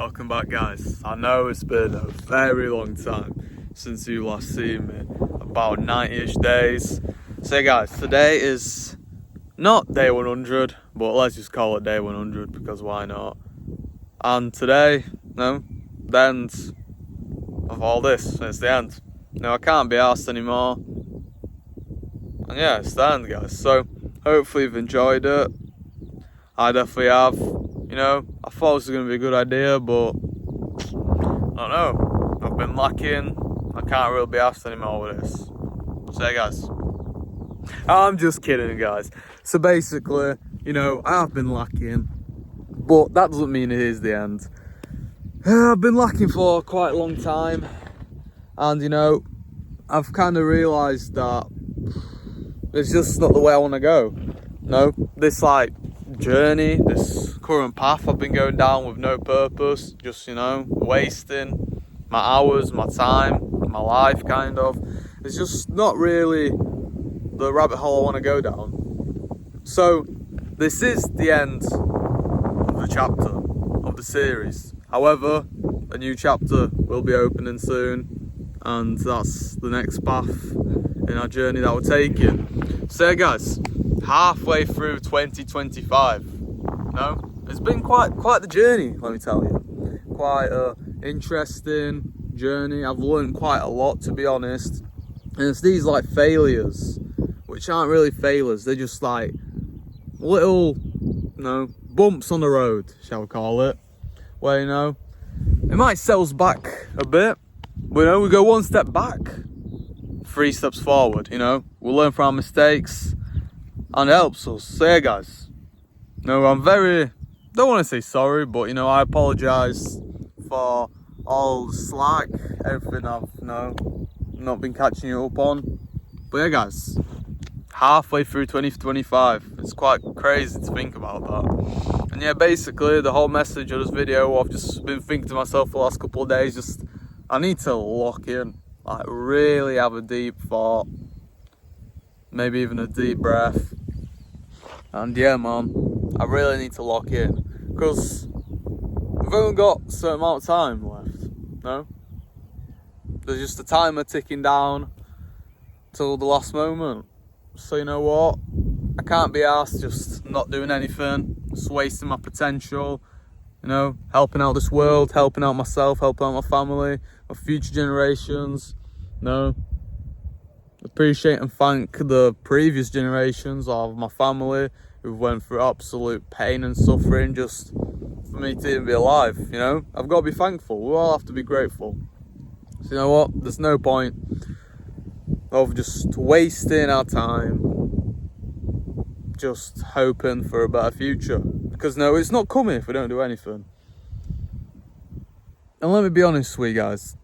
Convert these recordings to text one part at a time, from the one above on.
Welcome back, guys. I know it's been a very long time since you last seen me, about 90-ish days. So yeah, guys, today is not day 100, but let's just call it day 100 because why not? And today, the end of all this. It's the end. I can't be asked anymore. And yeah, it's the end, guys. So hopefully you've enjoyed it. I definitely have. I thought it was going to be a good idea, but I don't know. I've been lacking. I can't really be asked anymore with this. So yeah, guys. I'm just kidding, guys. So basically, I have been lacking, but that doesn't mean it is the end. I've been lacking for quite a long time, and I've kind of realised that it's just not the way I want to go. This journey, this current path I've been going down with no purpose, just wasting my hours, my time, my life, kind of. It's just not really the rabbit hole I want to go down. So this is the end of the chapter of the series. However, a new chapter will be opening soon, and that's the next path in our journey that we're taking. So yeah, guys, halfway through 2025. It's been quite the journey, let me tell you. Quite an interesting journey. I've learned quite a lot, to be honest. And it's these failures, which aren't really failures. They're just little, bumps on the road, shall we call it. Where, it might set us back a bit. But, we go one step back, 3 steps forward, We'll learn from our mistakes, and it helps us. So yeah, guys, I'm don't want to say sorry, but I apologise for all the slack, everything I've not been catching you up on. But yeah, guys, halfway through 2025, it's quite crazy to think about that. And yeah, basically the whole message of this video, I've just been thinking to myself for the last couple of days, I need to lock in, really have a deep thought, maybe even a deep breath. And yeah, man, I really need to lock in, because we've only got a certain amount of time left, There's just a timer ticking down till the last moment. So you know what? I can't be asked just not doing anything, just wasting my potential, helping out this world, helping out myself, helping out my family, my future generations, appreciate and thank the previous generations of my family who went through absolute pain and suffering just for me to even be alive. I've got to be thankful. We all have to be grateful. So you know what? There's no point of just wasting our time just hoping for a better future, because it's not coming if we don't do anything. And let me be honest with you guys,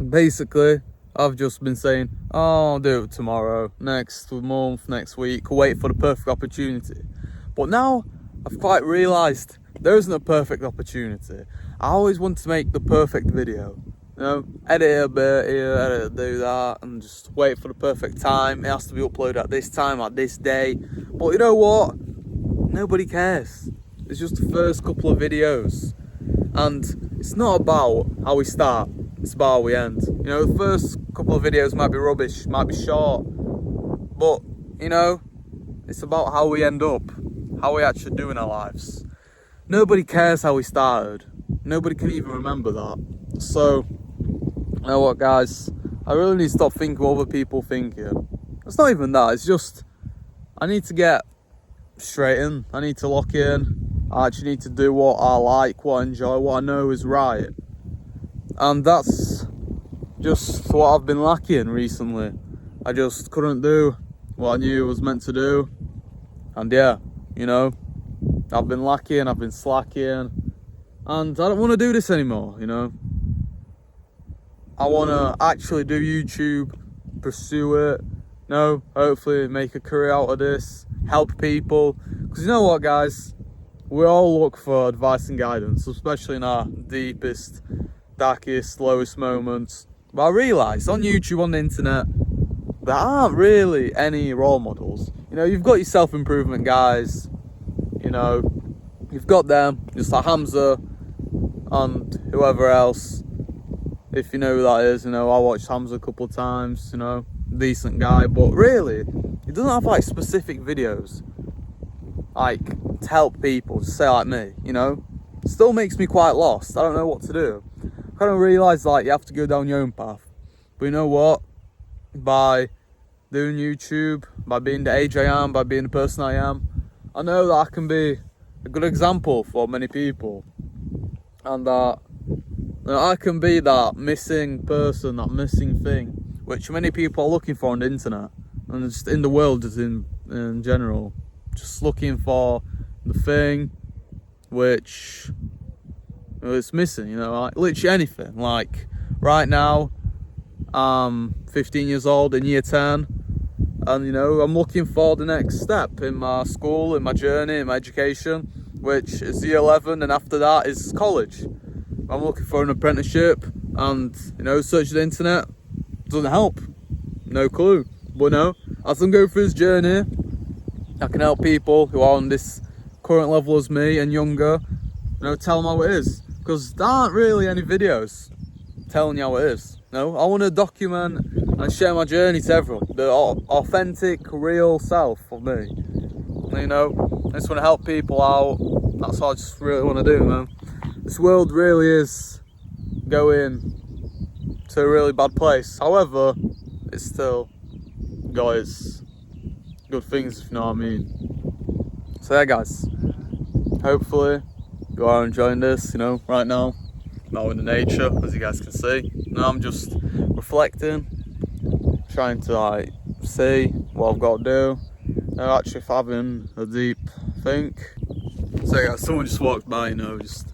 basically I've just been saying, I'll do it tomorrow, next month, next week, wait for the perfect opportunity. But now I've quite realised there isn't a perfect opportunity. I always want to make the perfect video, edit it a bit here, edit, do that, and just wait for the perfect time. It has to be uploaded at this time, at this day. But you know what? Nobody cares. It's just the first couple of videos. And it's not about how we start, it's about how we end. The first couple of videos might be rubbish, might be short, but it's about how we end up, how we actually do in our lives. Nobody cares how we started. Nobody can even remember that. So, you know what, guys? I really need to stop thinking what other people thinking. It's not even that. It's just I need to get straight in. I need to lock in. I actually need to do what I like, what I enjoy, what I know is right. And that's just what I've been lacking recently. I just couldn't do what I knew I was meant to do. And yeah, I've been lacking, I've been slacking. And I don't want to do this anymore, I want to actually do YouTube, pursue it, hopefully make a career out of this, help people. Because you know what, guys? We all look for advice and guidance, especially in our deepest, darkest, lowest moments. But I realised on YouTube, on the internet, there aren't really any role models. You've got your self-improvement guys, you've got them, just like Hamza, and whoever else. If you know who that is, you know, I watched Hamza a couple of times, you know, decent guy, but really, he doesn't have like specific videos, like to help people, just say like me, you know. Still makes me quite lost. I don't know what to do. I kind of realise like you have to go down your own path. But you know what? By doing YouTube, by being the age I am, by being the person I am, I know that I can be a good example for many people, and that I can be that missing person, that missing thing, which many people are looking for on the internet and just in the world, just in general, just looking for the thing which is missing, you know, like literally anything. Like right now, I'm 15 years old in year 10, and you know, I'm looking for the next step in my school, in my journey, in my education, which is year 11, and after that is college. I'm looking for an apprenticeship, and you know, searching the internet doesn't help. No clue. But no, as I'm going through this journey, I can help people who are on this current level as me and younger, you know, tell them how it is. Because there aren't really any videos telling you how it is. No, I want to document and share my journey to everyone, the authentic, real self of me. You know, I just want to help people out. That's what I just really want to do, man. This world really is going to a really bad place. However, it's still got its good things, if you know what I mean. So yeah, guys, hopefully you are enjoying this, you know, right now. Now in the nature, as you guys can see. Now I'm just reflecting, trying to like see what I've got to do. Now actually having a deep think. So yeah, someone just walked by, you know, just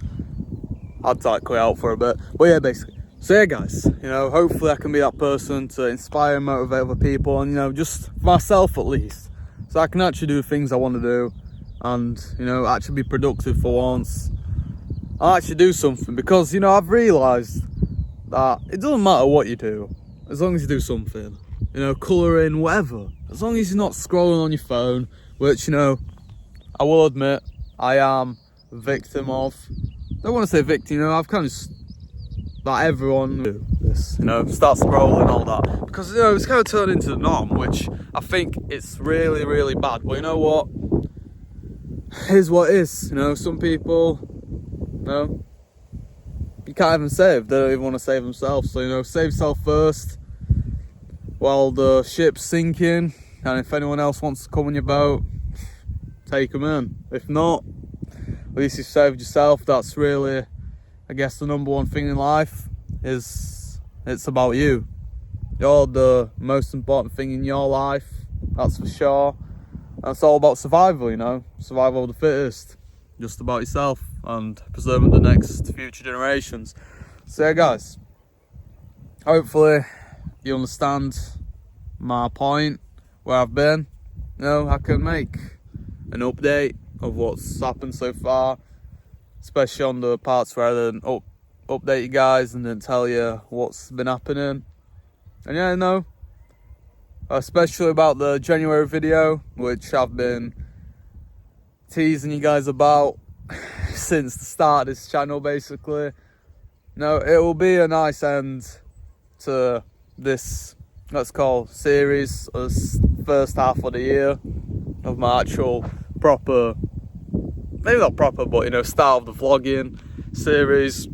had to like clear out for a bit. But yeah, basically. So yeah, guys, you know, hopefully I can be that person to inspire and motivate other people, and you know, just myself at least, so I can actually do things I want to do, and you know, actually be productive for once. I'll actually do something, because you know, I've realised that it doesn't matter what you do, as long as you do something. You know, colouring, whatever. As long as you're not scrolling on your phone, which, you know, I will admit, I am a victim of. I don't want to say victim, you know, I've kind of just, like everyone do this, you know, start scrolling, all that. Because, you know, it's kind of turned into the norm, which I think it's really, really bad. But you know what? Here's what it is, you know, some people, you know, you can't even save. They don't even want to save themselves. So, you know, save yourself first while the ship's sinking. And if anyone else wants to come on your boat, take them in. If not, at least you saved yourself. That's really, I guess, the number one thing in life is it's about you. You're the most important thing in your life, that's for sure. And it's all about survival, you know, survival of the fittest. Just about yourself and preserving the next future generations. So yeah, guys, hopefully you understand my point, where I've been. You know, I can make an update of what's happened so far, especially on the parts where I didn't update you guys and then tell you what's been happening. And yeah, no, especially about the January video, which I've been teasing you guys about since the start of this channel, basically. No, it will be a nice end to this, let's call, series, as first half of the year of my actual proper, maybe not proper, but you know, start of the vlogging series.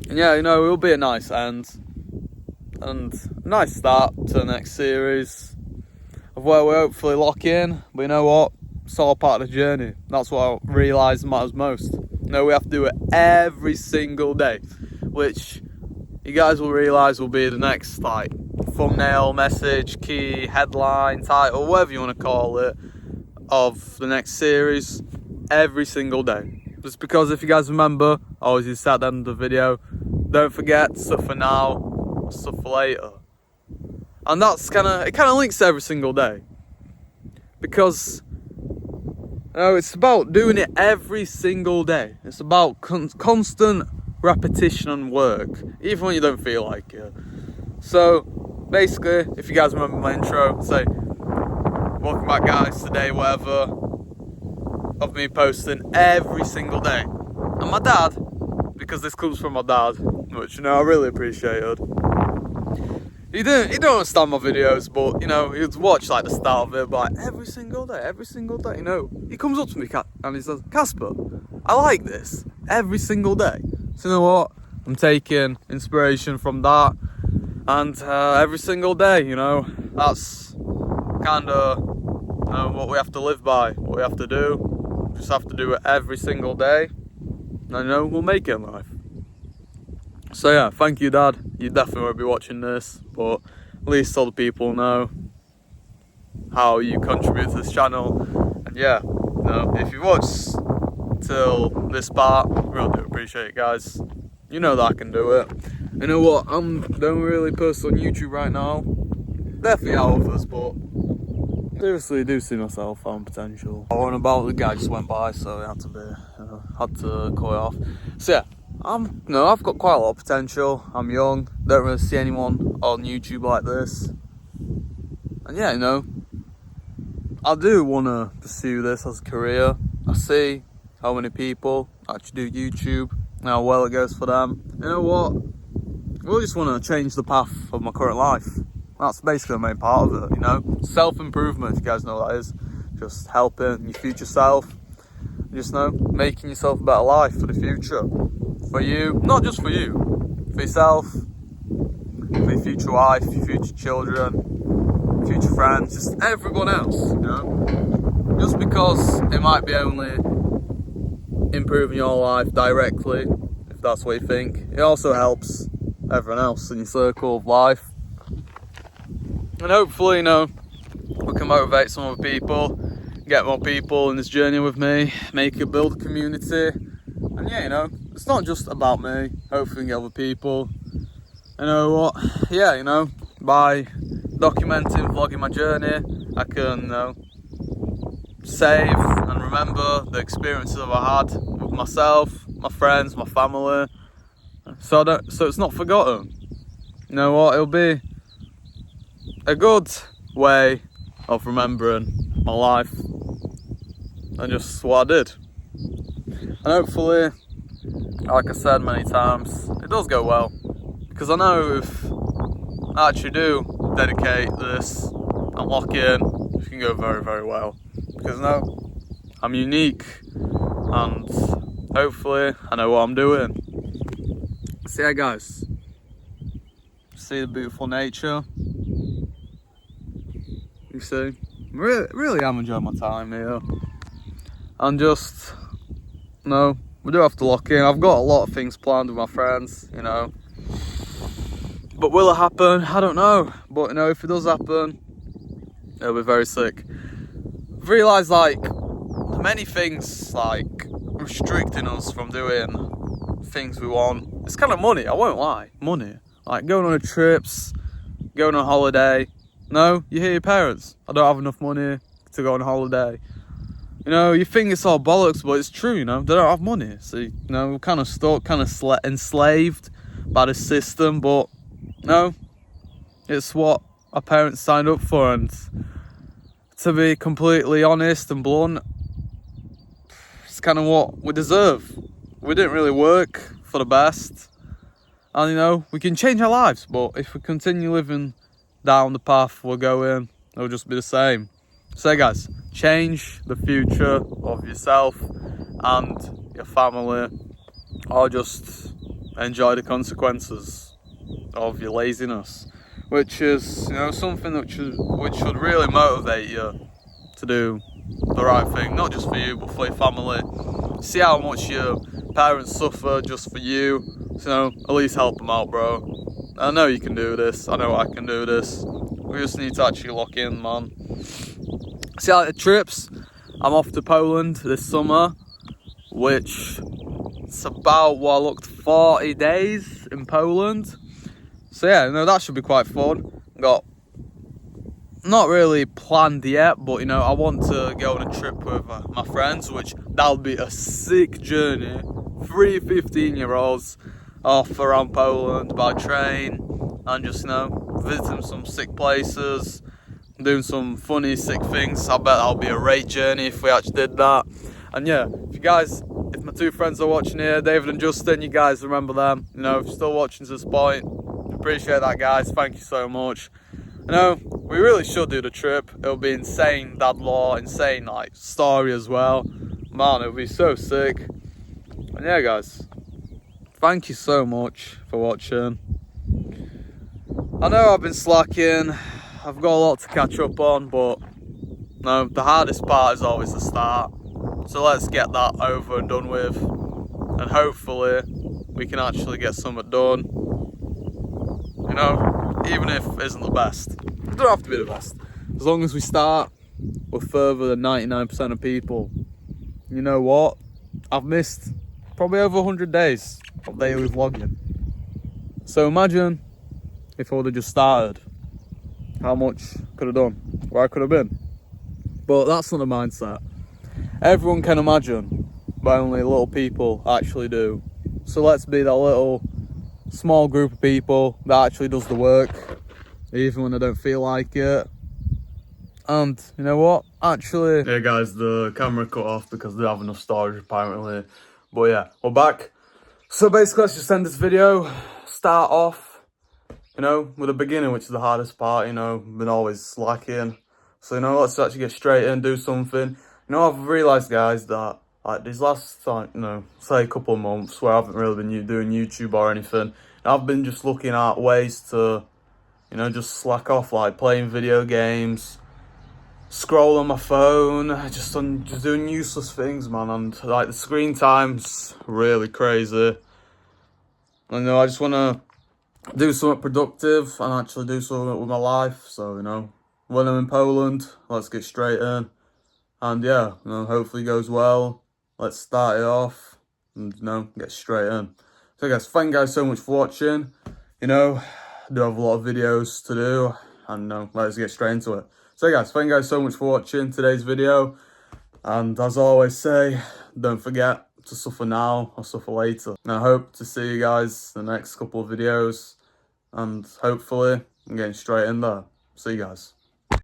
And yeah, you know, it will be a nice end and a nice start to the next series of where we hopefully lock in. But you know what? It's all part of the journey. That's what I realise matters most. You know, we have to do it every single day, which you guys will realise will be the next like thumbnail, message, key, headline, title, whatever you want to call it, of the next series every single day. Just because, if you guys remember, I always used to say at the end of the video, don't forget stuff for now, stuff for later. And that's it kind of links to every single day, because you know, it's about doing it every single day. It's about constant repetition and work, even when you don't feel like it. So basically, if you guys remember my intro, say welcome back, guys, today, whatever, of me posting every single day. And my dad, because this comes from my dad, which, you know, I really appreciated. He don't understand my videos, but, you know, he'd watch like the start of it, but like, every single day, you know. He comes up to me and he says, Casper, I like this every single day. So you know what? I'm taking inspiration from that, and every single day, you know, that's kind of, you know, what we have to live by, what we have to do. Just have to do it every single day, and, you know, we'll make it in life. So yeah, thank you, Dad. You definitely won't be watching this, but at least all the people know how you contribute to this channel. And yeah, you know, if you watch till this part, really do appreciate it, guys. You know that I can do it. You know what? Don't really post on YouTube right now. Definitely out of us, but seriously, I do see myself on potential. I wasn't about, the guy just went by, so I had to be, had to cut it off. So yeah. I've got quite a lot of potential. I'm young, don't really see anyone on YouTube like this. And yeah, you know, I do want to pursue this as a career. I see how many people actually do YouTube and how well it goes for them. You know what? We just want to change the path of my current life. That's basically the main part of it, you know. Self-improvement, if you guys know what that is. Just helping your future self. Just, you know, making yourself a better life for the future. For you, not just for you, for yourself, for your future wife, your future children, future friends, just everyone else, you know. Just because it might be only improving your life directly, if that's what you think, it also helps everyone else in your circle of life. And hopefully, you know, we can motivate some other people, get more people in this journey with me, build a community. And yeah, you know, it's not just about me, hopefully get other people. You know what, yeah, you know, by documenting, vlogging my journey, I can, you know, save and remember the experiences I had with myself, my friends, my family, so it's not forgotten. You know what, it'll be a good way of remembering my life and just what I did. And hopefully, like I said many times, it does go well. Because I know if I actually do dedicate this and lock in, it can go very, very well. Because no, I'm unique and hopefully I know what I'm doing. So yeah, guys, see the beautiful nature. You see, really am enjoying my time here. And just, no, we do have to lock in. I've got a lot of things planned with my friends, you know. But will it happen? I don't know. But, you know, if it does happen, it'll be very sick. I've realised, like, many things, like, restricting us from doing things we want. It's kind of money, I won't lie. Money. Like, going on trips, going on holiday. No, you hear your parents. I don't have enough money to go on holiday. You know, you think it's all bollocks, but it's true, you know. They don't have money. So, you know, we're kind of stuck, kind of enslaved by the system. But, no, it's what our parents signed up for. And to be completely honest and blunt, it's kind of what we deserve. We didn't really work for the best. And, you know, we can change our lives. But if we continue living down the path we're going, it'll just be the same. So guys, change the future of yourself and your family, or just enjoy the consequences of your laziness, which is, you know, something which should really motivate you to do the right thing, not just for you but for your family. See how much your parents suffer just for you, so, you know, at least help them out, bro. I know you can do this, I know I can do this. We just need to actually lock in, man. See, like the trips, I'm off to Poland this summer, which it's about, what I looked, 40 days in Poland. So yeah, you know, that should be quite fun. Got not really planned yet, but, you know, I want to go on a trip with my friends, which that'll be a sick journey. 3 15-year-olds off around Poland by train and just, you know, visiting some sick places, doing some funny, sick things. I bet that'll be a great journey if we actually did that. And yeah, if my two friends are watching here, David and Justin, you guys remember them. You know, if you're still watching to this point, appreciate that, guys. Thank you so much. You know, we really should do the trip. It'll be insane, dad law, insane like story as well. Man, it'll be so sick. And yeah, guys, thank you so much for watching. I know I've been slacking. I've got a lot to catch up on, but no, the hardest part is always the start. So let's get that over and done with, and hopefully we can actually get something done. You know, even if it isn't the best. It don't have to be the best. As long as we start, we're further than 99% of people. You know what? I've missed probably over 100 days of daily vlogging. So imagine if I would have just started, how much could have done, where I could have been. But that's not the mindset. Everyone can imagine, but only little people actually do. So let's be that little small group of people that actually does the work, even when I don't feel like it. And you know what? Actually, hey guys, the camera cut off because they have enough storage apparently. But yeah, we're back. So basically, let's just end this video. Start off, you know, with the beginning, which is the hardest part. You know, been always slacking. So you know, let's actually get straight in, do something. You know, I've realised, guys, that like these last, like, you know, say a couple of months where I haven't really been doing YouTube or anything, I've been just looking at ways to, you know, just slack off, like playing video games, scroll on my phone, just doing useless things, man. And like the screen time's really crazy. And, you know, I just want to do something productive and actually do something with my life. So, you know, when I'm in Poland, let's get straight in. And yeah, you know, hopefully it goes well. Let's start it off and, you know, get straight in. So guys, thank you guys so much for watching. You know, I do have a lot of videos to do, and you know, let's get straight into it. So guys, thank you guys so much for watching today's video. And as I always say, don't forget to suffer now or suffer later. And I hope to see you guys in the next couple of videos. And hopefully I'm getting straight in there. See you guys.